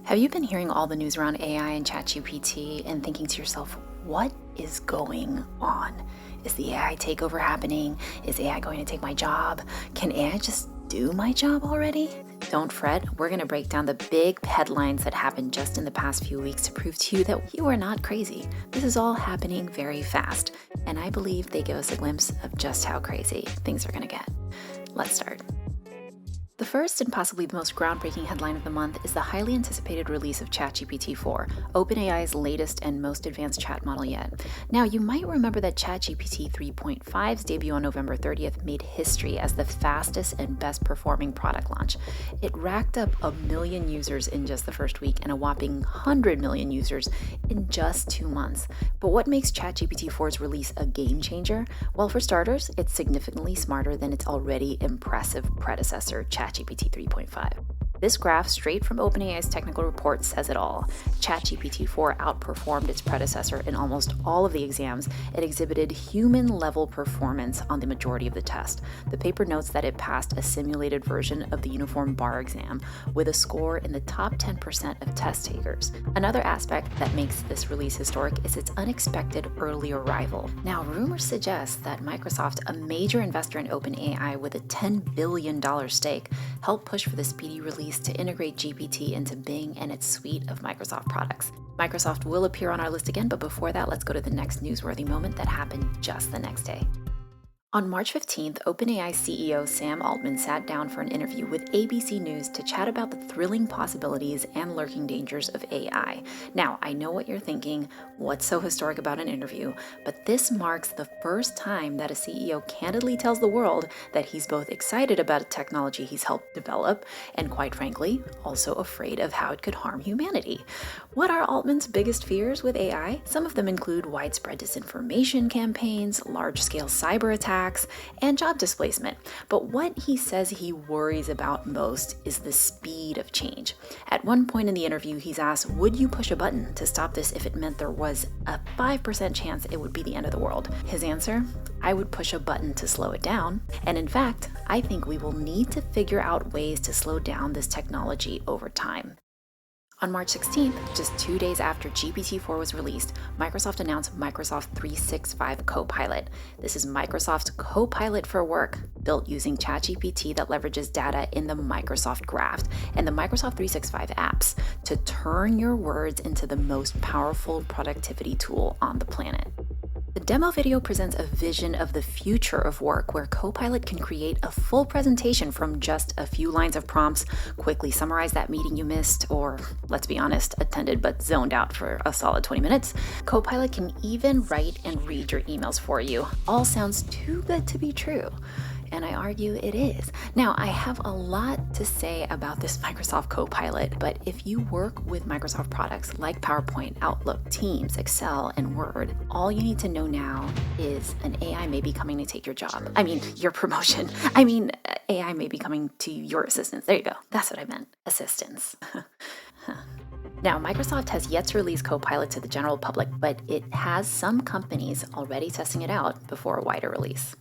Have you been hearing all the news around AI and ChatGPT and thinking to yourself, what is going on? Is the AI takeover happening? Is AI going to take my job? Can AI just do my job already? Don't fret, we're going to break down the big headlines that happened just in the past few weeks to prove to you that you are not crazy. This is all happening very fast, and I believe they give us a glimpse of just how crazy things are going to get. Let's start. The first and possibly the most groundbreaking headline of the month is the highly anticipated release of GPT-4, OpenAI's latest and most advanced chat model yet. Now, you might remember that ChatGPT 3.5's debut on November 30th made history as the fastest and best performing product launch. It racked up 1 million users in just the first week and a whopping 100 million users in just 2 months. But what makes ChatGPT 4's release a game changer? Well, for starters, it's significantly smarter than its already impressive predecessor, ChatGPT 3.5. This graph, straight from OpenAI's technical report, says it all. ChatGPT 4 outperformed its predecessor in almost all of the exams. It exhibited human-level performance on the majority of the test. The paper notes that it passed a simulated version of the uniform bar exam with a score in the top 10% of test takers. Another aspect that makes this release historic is its unexpected early arrival. Now, rumors suggest that Microsoft, a major investor in OpenAI with a $10 billion stake, helped push for the speedy release to integrate GPT into Bing and its suite of Microsoft products. Microsoft will appear on our list again, but before that, let's go to the next newsworthy moment that happened just the next day. On March 15th, OpenAI CEO Sam Altman sat down for an interview with ABC News to chat about the thrilling possibilities and lurking dangers of AI. Now, I know what you're thinking, what's so historic about an interview? But this marks the first time that a CEO candidly tells the world that he's both excited about a technology he's helped develop and, quite frankly, also afraid of how it could harm humanity. What are Altman's biggest fears with AI? Some of them include widespread disinformation campaigns, large-scale cyber attacks, and job displacement. But what he says he worries about most is the speed of change. At one point in the interview, he's asked, would you push a button to stop this if it meant there was a 5% chance it would be the end of the world? His answer, I would push a button to slow it down. And in fact, I think we will need to figure out ways to slow down this technology over time. On March 16th, just 2 days after GPT-4 was released, Microsoft announced Microsoft 365 Copilot. This is Microsoft's Copilot for work, built using ChatGPT that leverages data in the Microsoft Graph and the Microsoft 365 apps to turn your words into the most powerful productivity tool on the planet. The demo video presents a vision of the future of work where Copilot can create a full presentation from just a few lines of prompts, quickly summarize that meeting you missed, or, let's be honest, attended but zoned out for a solid 20 minutes. Copilot can even write and read your emails for you. All sounds too good to be true. And I argue it is. Now, I have a lot to say about this Microsoft Copilot, but if you work with Microsoft products like PowerPoint, Outlook, Teams, Excel, and Word, all you need to know now is an AI may be coming to take your job. Your promotion. AI may be coming to your assistance. There you go. That's what I meant. Assistance. Now, Microsoft has yet to release Copilot to the general public, but it has some companies already testing it out before a wider release.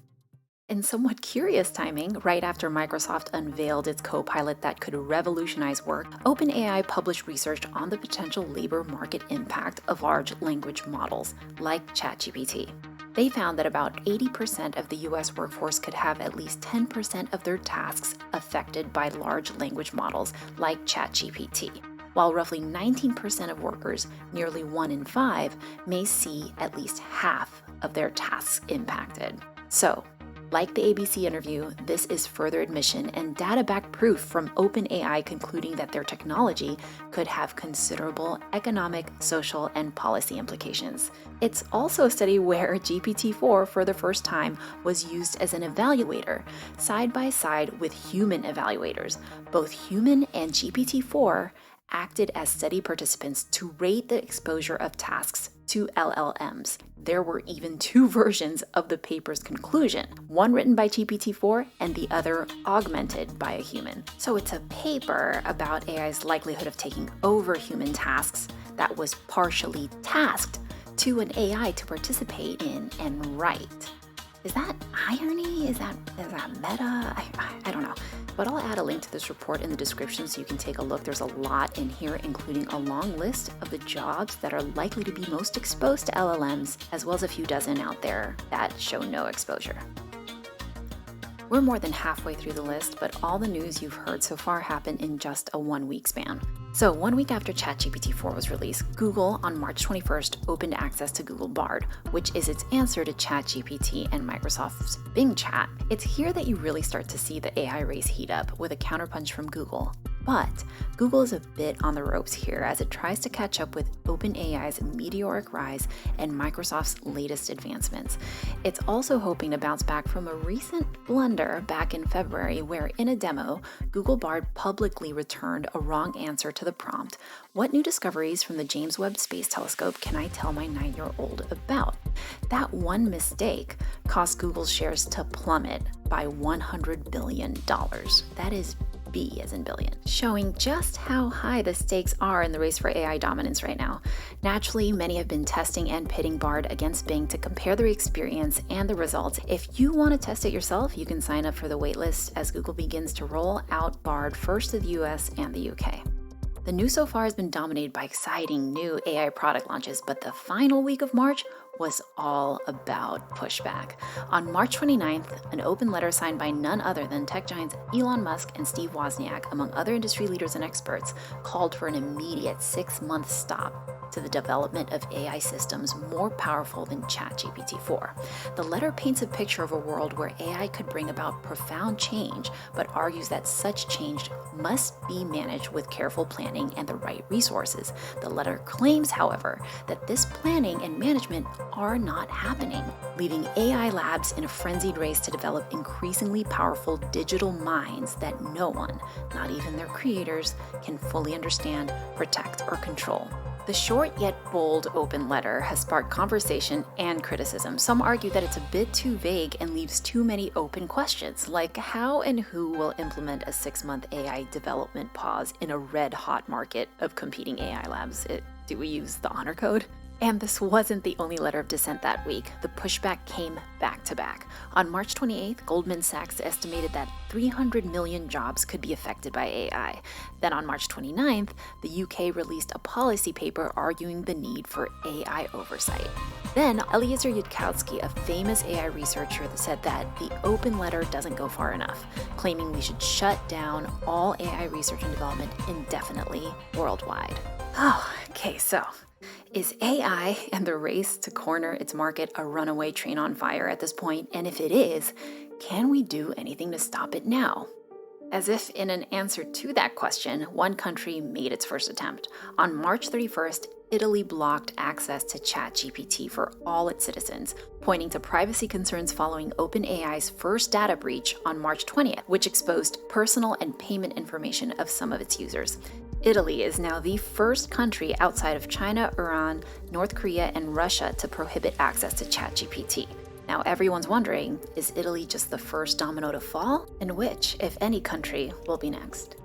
In somewhat curious timing, right after Microsoft unveiled its Copilot that could revolutionize work, OpenAI published research on the potential labor market impact of large language models like ChatGPT. They found that about 80% of the US workforce could have at least 10% of their tasks affected by large language models like ChatGPT, while roughly 19% of workers, nearly 1 in 5, may see at least half of their tasks impacted. So, like the ABC interview, this is further admission and data-backed proof from OpenAI concluding that their technology could have considerable economic, social, and policy implications. It's also a study where GPT-4, for the first time, was used as an evaluator, side by side with human evaluators. Both human and GPT-4 acted as study participants to rate the exposure of tasks to LLMs. There were even 2 versions of the paper's conclusion, one written by GPT-4 and the other augmented by a human. So it's a paper about AI's likelihood of taking over human tasks that was partially tasked to an AI to participate in and write. Is that irony? Is that meta? I don't know. But I'll add a link to this report in the description so you can take a look. There's a lot in here, including a long list of the jobs that are likely to be most exposed to LLMs, as well as a few dozen out there that show no exposure. We're more than halfway through the list, but all the news you've heard so far happened in just a 1-week span. So 1 week after ChatGPT-4 was released, Google on March 21st opened access to Google Bard, which is its answer to ChatGPT and Microsoft's Bing Chat. It's here that you really start to see the AI race heat up with a counterpunch from Google. But Google is a bit on the ropes here as it tries to catch up with OpenAI's meteoric rise and Microsoft's latest advancements. It's also hoping to bounce back from a recent blunder back in February where, in a demo, Google Bard publicly returned a wrong answer to the prompt, "What new discoveries from the James Webb Space Telescope can I tell my 9-year-old about?" That one mistake caused Google's shares to plummet by $100 billion. That is B as in billion, showing just how high the stakes are in the race for AI dominance right now. Naturally, many have been testing and pitting Bard against Bing to compare the experience and the results. If you want to test it yourself, you can sign up for the waitlist as Google begins to roll out Bard first to the US and the UK. The news so far has been dominated by exciting new AI product launches, but the final week of March was all about pushback. On March 29th, an open letter signed by none other than tech giants Elon Musk and Steve Wozniak, among other industry leaders and experts, called for an immediate 6-month stop to the development of AI systems more powerful than ChatGPT-4. The letter paints a picture of a world where AI could bring about profound change, but argues that such change must be managed with careful planning and the right resources. The letter claims, however, that this planning and management are not happening, leaving AI labs in a frenzied race to develop increasingly powerful digital minds that no one, not even their creators, can fully understand, protect, or control. The short yet bold open letter has sparked conversation and criticism. Some argue that it's a bit too vague and leaves too many open questions, like how and who will implement a 6-month AI development pause in a red-hot market of competing AI labs. Do we use the honor code? And this wasn't the only letter of dissent that week. The pushback came back to back. On March 28th, Goldman Sachs estimated that 300 million jobs could be affected by AI. Then on March 29th, the UK released a policy paper arguing the need for AI oversight. Then Eliezer Yudkowsky, a famous AI researcher, said that the open letter doesn't go far enough, claiming we should shut down all AI research and development indefinitely worldwide. Okay, so is AI and the race to corner its market a runaway train on fire at this point? And if it is, can we do anything to stop it now? As if in an answer to that question, one country made its first attempt. On March 31st, Italy blocked access to ChatGPT for all its citizens, pointing to privacy concerns following OpenAI's first data breach on March 20th, which exposed personal and payment information of some of its users. Italy is now the first country outside of China, Iran, North Korea, and Russia to prohibit access to ChatGPT. Now everyone's wondering, is Italy just the first domino to fall? And which, if any, country will be next?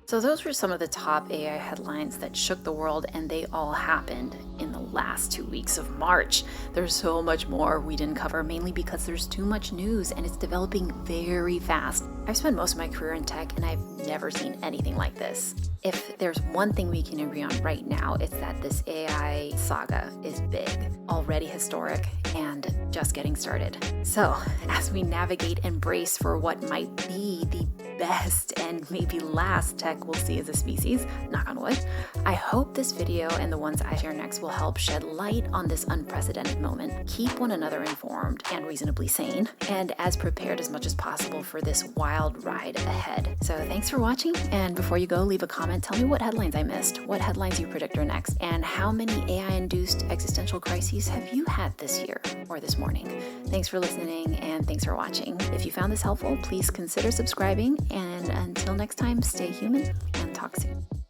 So those were some of the top AI headlines that shook the world, and they all happened in the last 2 weeks of March. There's so much more we didn't cover, mainly because there's too much news and it's developing very fast. I've spent most of my career in tech and I've never seen anything like this. If there's one thing we can agree on right now, it's that this AI saga is big, already historic, and just getting started. So as we navigate and brace for what might be the best and maybe last tech we'll see as a species, knock on wood, I hope this video and the ones I share next will help shed light on this unprecedented moment, keep one another informed and reasonably sane, and as prepared as much as possible for this wild ride ahead. So thanks for watching, and before you go, leave a comment, tell me what headlines I missed, what headlines you predict are next, and how many AI-induced existential crises have you had this year or this morning. Thanks for listening, and thanks for watching. If you found this helpful, please consider subscribing, and until next time, stay human and talk soon.